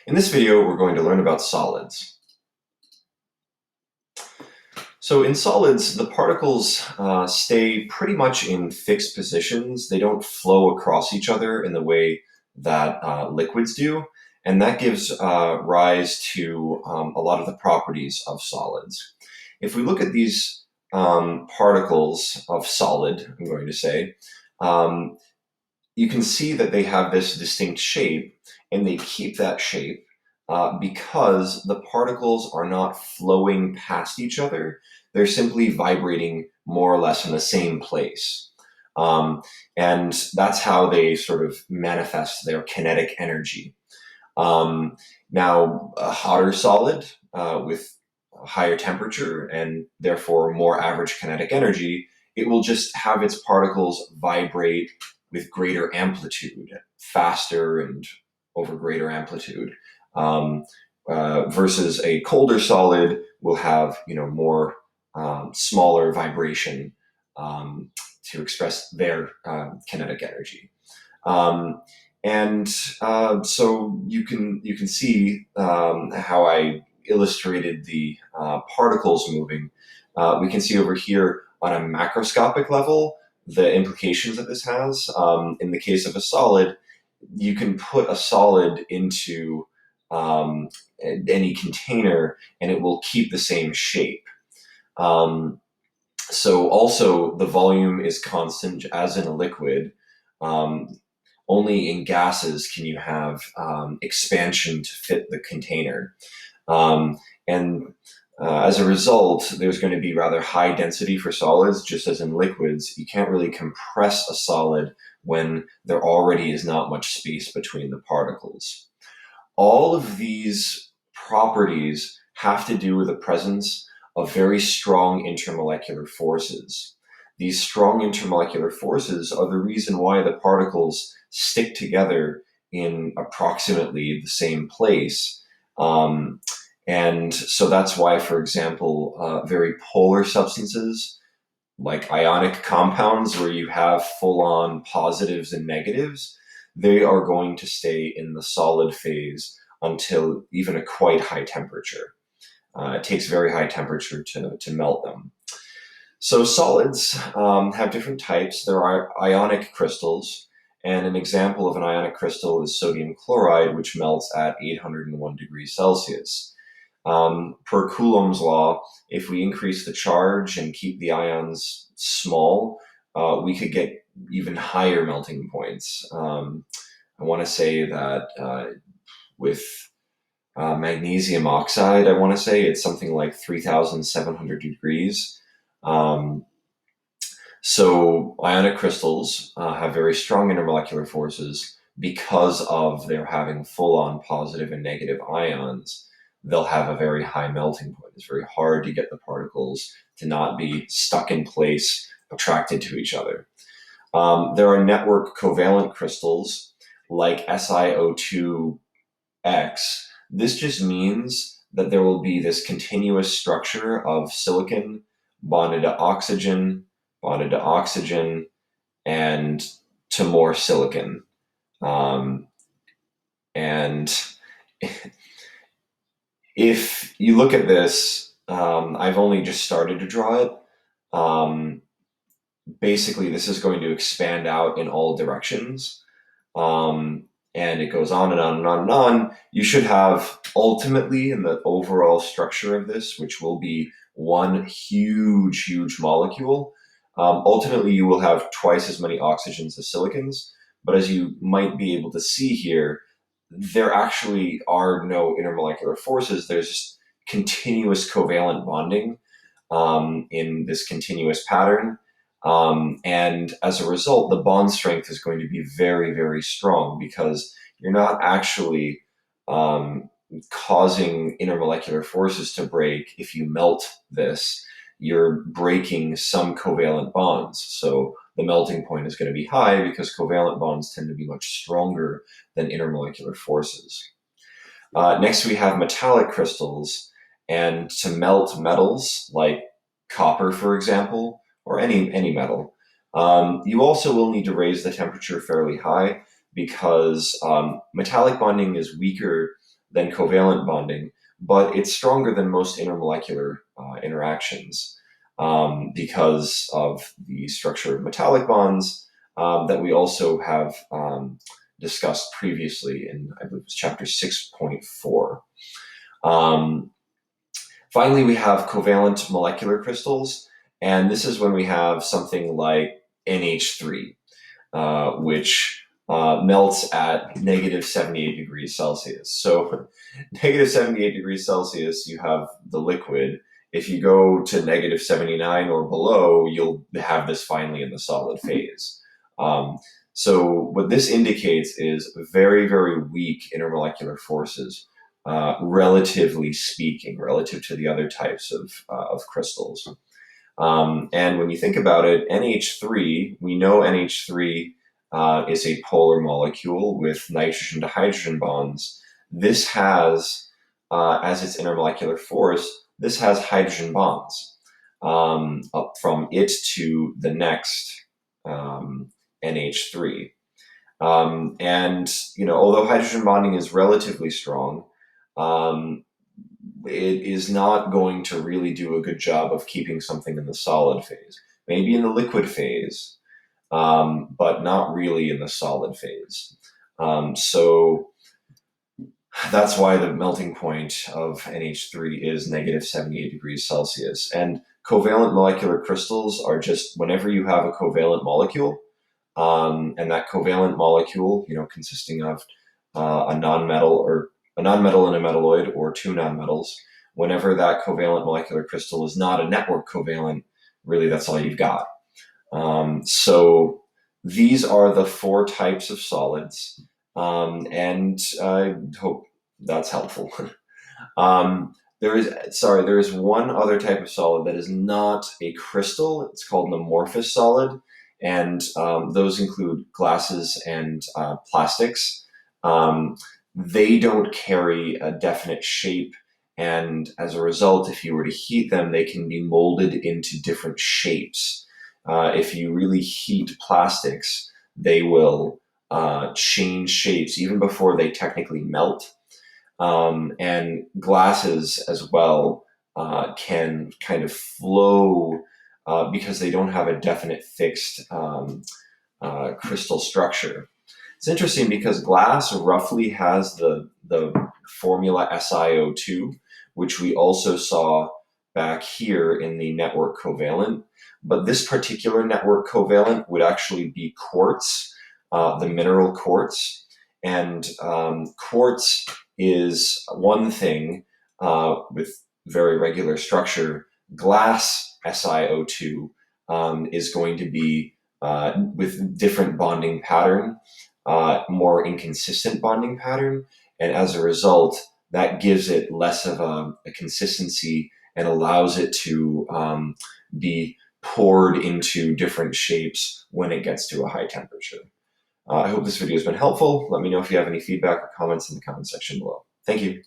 In this video, we're going to learn about solids. So in solids, the particles stay pretty much in fixed positions. They don't flow across each other in the way that liquids do, and that gives rise to a lot of the properties of solids. If we look at these particles of solid, I'm going to say, um, you can see that they have this distinct shape, and they keep that shape because the particles are not flowing past each other. They're simply vibrating more or less in the same place. Um, and that's how they sort of manifest their kinetic energy. Now, a hotter solid with a higher temperature and therefore more average kinetic energy, it will just have its particles vibrate with greater amplitude, faster and over greater amplitude. Versus a colder solid will have more smaller vibration to express their kinetic energy. So you can see how I illustrated the particles moving. We can see over here on a macroscopic level the implications that this has. In the case of a solid, you can put a solid into any container and it will keep the same shape. So also the volume is constant as in a liquid. Um, Only in gases can you have expansion to fit the container. And as a result, there's going to be rather high density for solids, just as in liquids. You can't really compress a solid when there already is not much space between the particles. All of these properties have to do with the presence of very strong intermolecular forces. These strong intermolecular forces are the reason why the particles stick together in approximately the same place. And so that's why, for example, very polar substances like ionic compounds, where you have full on positives and negatives, they are going to stay in the solid phase until even a quite high temperature. It takes very high temperature to melt them. So solids have different types. There are ionic crystals, and an example of an ionic crystal is sodium chloride, which melts at 801 degrees Celsius. Per Coulomb's law, if we increase the charge and keep the ions small, we could get even higher melting points. I want to say that with magnesium oxide, I want to say it's something like 3,700 degrees. Um, so ionic crystals have very strong intermolecular forces because of their having full-on positive and negative ions. They'll have a very high melting point. It's very hard to get the particles to not be stuck in place, attracted to each other. There are network covalent crystals like SiO2X. This just means that there will be this continuous structure of silicon bonded to oxygen, and to more silicon. And if you look at this, I've only just started to draw it. Basically, this is going to expand out in all directions. And it goes on and on and on and on. You should have ultimately in the overall structure of this, which will be one huge, huge molecule. Ultimately, you will have twice as many oxygens as silicons. But as you might be able to see here, there actually are no intermolecular forces. There's just continuous covalent bonding in this continuous pattern. And as a result, the bond strength is going to be very, very strong because you're not actually causing intermolecular forces to break. If you melt this, you're breaking some covalent bonds. So the melting point is going to be high because covalent bonds tend to be much stronger than intermolecular forces. Next, we have metallic crystals. And to melt metals like copper, for example, or any metal, you also will need to raise the temperature fairly high because metallic bonding is weaker than covalent bonding, but it's stronger than most intermolecular interactions because of the structure of metallic bonds that we also have discussed previously in, I believe it was chapter 6.4. Finally, we have covalent molecular crystals, and this is when we have something like NH3, which melts at negative 78 degrees Celsius. So negative 78 degrees Celsius, you have the liquid. If you go to negative 79 or below, you'll have this finally in the solid phase. So what this indicates is very, very weak intermolecular forces, relatively speaking, relative to the other types of crystals. And when you think about it, NH3, we know NH3 is a polar molecule with nitrogen to hydrogen bonds. This has, as its intermolecular force, this has hydrogen bonds up from it to the next NH3. And, although hydrogen bonding is relatively strong, it is not going to really do a good job of keeping something in the solid phase. Maybe in the liquid phase, but not really in the solid phase. So that's why the melting point of NH3 is negative 78 degrees Celsius. And covalent molecular crystals are just whenever you have a covalent molecule, and that covalent molecule, consisting of a nonmetal and a metalloid, or two nonmetals, whenever that covalent molecular crystal is not a network covalent, really that's all you've got. So these are the four types of solids, and I hope that's helpful. There is one other type of solid that is not a crystal. It's called an amorphous solid, and those include glasses and plastics. They don't carry a definite shape, and as a result, if you were to heat them, they can be molded into different shapes. If you really heat plastics, they will change shapes even before they technically melt. And glasses as well can kind of flow because they don't have a definite fixed crystal structure. It's interesting because glass roughly has the formula SiO2, which we also saw back here in the network covalent. But this particular network covalent would actually be quartz, the mineral quartz. And quartz is one thing with very regular structure. Glass SiO2 is going to be with different bonding pattern, more inconsistent bonding pattern, and as a result, that gives it less of a consistency and allows it to be poured into different shapes when it gets to a high temperature. I hope this video has been helpful. Let me know if you have any feedback or comments in the comment section below. Thank you.